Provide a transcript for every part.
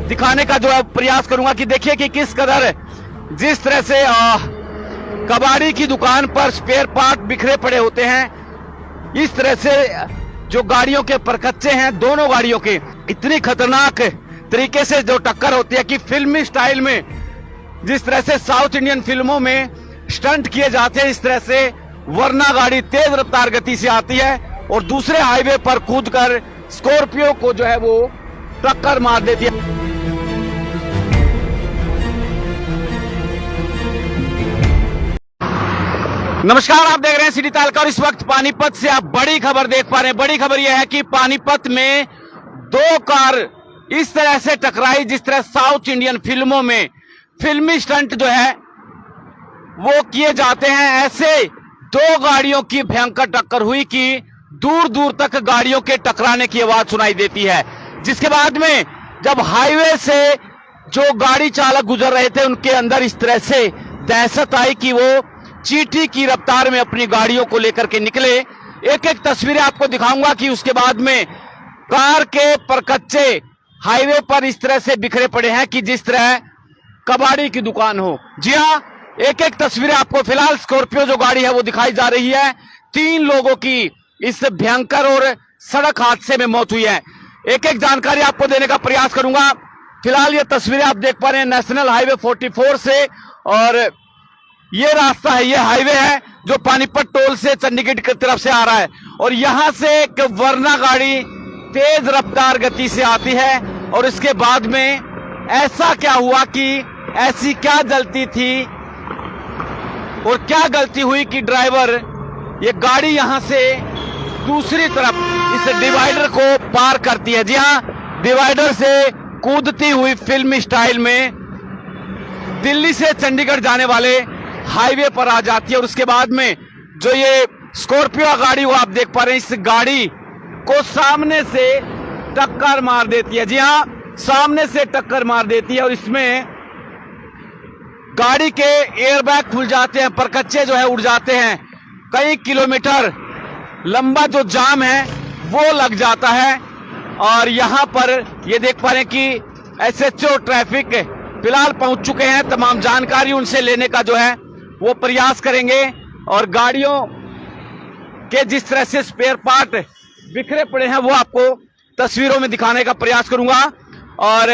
दिखाने का जो है प्रयास करूंगा कि देखिए कि किस कदर जिस तरह से कबाड़ी की दुकान पर स्पेयर पार्ट बिखरे पड़े होते हैं, इस तरह से जो गाड़ियों के परकच्चे हैं दोनों गाड़ियों के, इतनी खतरनाक तरीके से जो टक्कर होती है कि फिल्मी स्टाइल में जिस तरह से साउथ इंडियन फिल्मों में स्टंट किए जाते हैं, इस तरह से वरना गाड़ी तेज रफ्तार गति से आती है और दूसरे हाईवे पर कूदकर स्कॉर्पियो को जो है वो टक्कर मार देती है। नमस्कार, आप देख रहे हैं सिटी तालका और इस वक्त पानीपत से आप बड़ी खबर देख पा रहे हैं। बड़ी खबर यह है कि पानीपत में दो कार इस तरह से टकराई जिस तरह साउथ इंडियन फिल्मों में फिल्मी स्टंट जो है वो किए जाते हैं। ऐसे दो गाड़ियों की भयंकर टक्कर हुई कि दूर दूर तक गाड़ियों के टकराने की आवाज सुनाई देती है, जिसके बाद में जब हाईवे से जो गाड़ी चालक गुजर रहे थे उनके अंदर इस तरह से दहशत आई कि वो चींटी की रफ्तार में अपनी गाड़ियों को लेकर के निकले। एक एक तस्वीरें आपको दिखाऊंगा कि उसके बाद में कार के परकच्चे हाईवे पर इस तरह से बिखरे पड़े हैं कि जिस तरह कबाड़ी की दुकान हो। जी हाँ, एक एक तस्वीरें आपको फिलहाल स्कॉर्पियो जो गाड़ी है वो दिखाई जा रही है। 3 लोगों की इस भयंकर और सड़क हादसे में मौत हुई है। एक एक जानकारी आपको देने का प्रयास करूंगा। फिलहाल ये तस्वीरें आप देख पा रहे हैं नेशनल हाईवे 44 से, और ये रास्ता है, ये हाईवे है जो पानीपत टोल से चंडीगढ़ की तरफ से आ रहा है, और यहां से एक वरना गाड़ी तेज रफ्तार गति से आती है। और इसके बाद में ऐसा क्या हुआ कि ऐसी क्या जल्दी थी और क्या गलती हुई कि ड्राइवर ये गाड़ी यहां से दूसरी तरफ इस डिवाइडर को पार करती है। जी हाँ, डिवाइडर से कूदती हुई फिल्मी स्टाइल में दिल्ली से चंडीगढ़ जाने वाले हाईवे पर आ जाती है। और उसके बाद में जो ये स्कॉर्पियो गाड़ी वो आप देख पा रहे हैं, इस गाड़ी को सामने से टक्कर मार देती है। जी हाँ, सामने से टक्कर मार देती है और इसमें गाड़ी के एयरबैग खुल जाते हैं, परकच्चे जो है उड़ जाते हैं। कई किलोमीटर लंबा जो जाम है वो लग जाता है। और यहां पर ये देख पा रहे हैं कि एसएचओ ट्रैफिक फिलहाल पहुंच चुके हैं। तमाम जानकारी उनसे लेने का जो है वो प्रयास करेंगे और गाड़ियों के जिस तरह से स्पेयर पार्ट बिखरे पड़े हैं वो आपको तस्वीरों में दिखाने का प्रयास करूंगा। और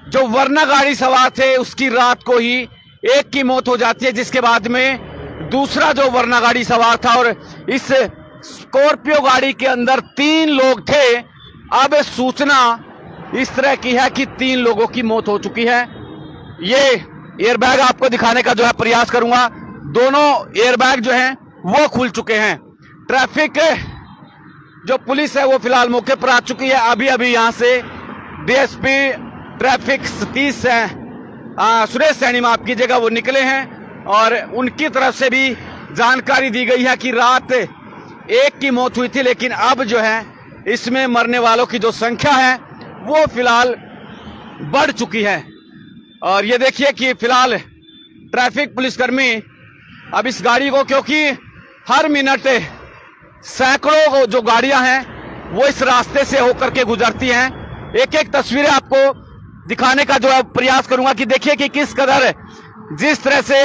जो वरना गाड़ी सवार थे उसकी रात को ही एक की मौत हो जाती है, जिसके बाद में दूसरा जो वरना गाड़ी सवार था, और इस स्कॉर्पियो गाड़ी के अंदर 3 लोग थे। अब सूचना इस तरह की है कि 3 लोगों की मौत हो चुकी है। ये एयरबैग आपको दिखाने का जो है प्रयास करूंगा। दोनों एयरबैग जो हैं वो खुल चुके हैं। ट्रैफिक जो पुलिस है वो फिलहाल मौके पर आ चुकी है। अभी अभी यहां से डीएसपी ट्रैफिक सुरेश सैनी माफ कीजिएगा, वो निकले हैं और उनकी तरफ से भी जानकारी दी गई है कि रात 1 की मौत हुई थी, लेकिन अब जो है इसमें मरने वालों की जो संख्या है वो फिलहाल बढ़ चुकी है। और ये देखिए कि फिलहाल ट्रैफिक पुलिसकर्मी अब इस गाड़ी को, क्योंकि हर मिनट सैकड़ों जो गाड़ियां हैं वो इस रास्ते से होकर के गुजरती हैं, एक एक तस्वीरें आपको दिखाने का जो है प्रयास करूंगा कि देखिए कि किस कदर जिस तरह से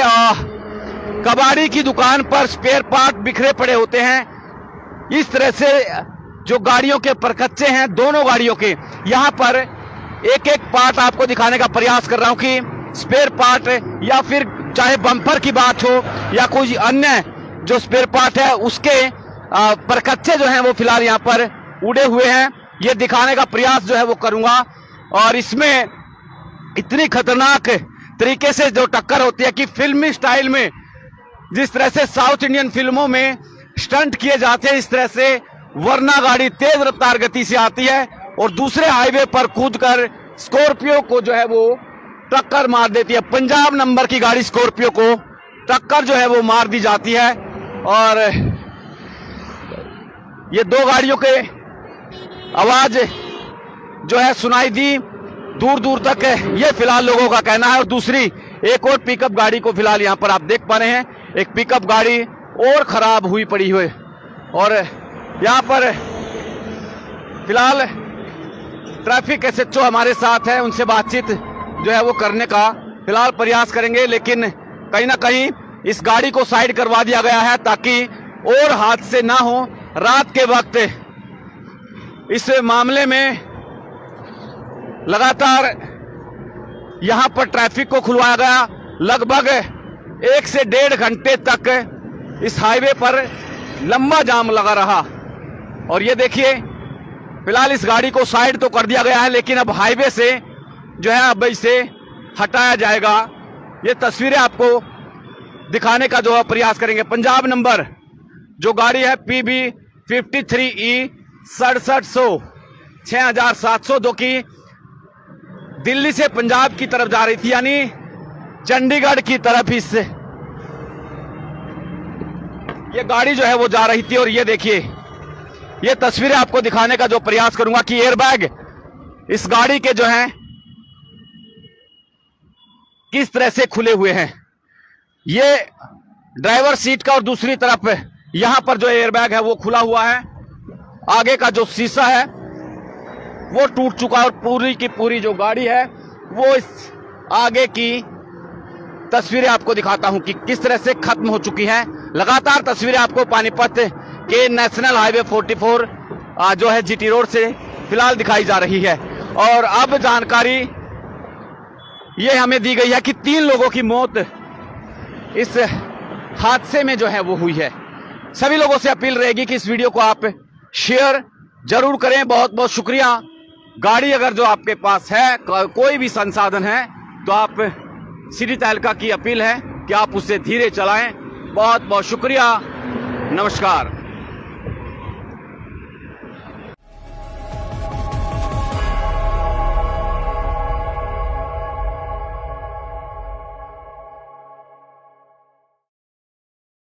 कबाड़ी की दुकान पर स्पेयर पार्ट बिखरे पड़े होते हैं, इस तरह से जो गाड़ियों के परकच्चे हैं दोनों गाड़ियों के, यहां पर एक एक पार्ट आपको दिखाने का प्रयास कर रहा हूं कि स्पेयर पार्ट या फिर चाहे बम्पर की बात हो या कोई अन्य जो स्पेयर पार्ट है उसके परकच्चे जो हैं वो फिलहाल यहां पर उड़े हुए हैं। ये दिखाने का प्रयास जो है वो करूंगा। और इसमें इतनी खतरनाक तरीके से जो टक्कर होती है कि फिल्मी स्टाइल में जिस तरह से साउथ इंडियन फिल्मों में स्टंट किए जाते हैं, इस तरह से वरना गाड़ी तेज रफ्तार गति से आती है और दूसरे हाईवे पर कूदकर स्कॉर्पियो को जो है वो टक्कर मार देती है। पंजाब नंबर की गाड़ी स्कॉर्पियो को टक्कर जो है वो मार दी जाती है। और ये दो गाड़ियों के आवाज जो है सुनाई दी दूर दूर तक है, ये फिलहाल लोगों का कहना है। और दूसरी एक और पिकअप गाड़ी को फिलहाल यहां पर आप देख पा रहे हैं, एक पिकअप गाड़ी और खराब हुई पड़ी हुई। और यहां पर फिलहाल ट्रैफिक एसएचओ हमारे साथ है, उनसे बातचीत जो है वो करने का फिलहाल प्रयास करेंगे, लेकिन कहीं ना कहीं इस गाड़ी को साइड करवा दिया गया है ताकि और हादसे ना हो। रात के वक्त इस मामले में लगातार यहां पर ट्रैफिक को खुलवाया गया। लगभग 1 से 1.5 घंटे तक इस हाईवे पर लंबा जाम लगा रहा। और ये देखिए, फिलहाल इस गाड़ी को साइड तो कर दिया गया है, लेकिन अब हाईवे से जो है अब इसे हटाया जाएगा। ये तस्वीरें आपको दिखाने का जो है प्रयास करेंगे। पंजाब नंबर जो गाड़ी है PB 53E 6700 6700, जो कि दिल्ली से पंजाब की तरफ जा रही थी, यानी चंडीगढ़ की तरफ इससे ये गाड़ी जो है वो जा रही थी। और ये देखिए, ये तस्वीरें आपको दिखाने का जो प्रयास करूंगा कि एयरबैग इस गाड़ी के जो हैं किस तरह से खुले हुए हैं। ये ड्राइवर सीट का और दूसरी तरफ यहां पर जो एयरबैग है वो खुला हुआ है। आगे का जो शीशा है वो टूट चुका और पूरी की पूरी जो गाड़ी है वो इस आगे की तस्वीरें आपको दिखाता हूं कि किस तरह से खत्म हो चुकी हैं। लगातार तस्वीरें आपको पानीपत के नेशनल हाईवे 44 जो है GT रोड से फिलहाल दिखाई जा रही है। और अब जानकारी ये हमें दी गई है कि 3 लोगों की मौत इस हादसे में जो है वो हुई है। सभी लोगों से अपील रहेगी कि इस वीडियो को आप शेयर जरूर करें। बहुत बहुत शुक्रिया। गाड़ी अगर जो आपके पास है, कोई भी संसाधन है, तो आप सिटी तहलका की अपील है कि आप उससे धीरे चलाएं। बहुत बहुत शुक्रिया। नमस्कार।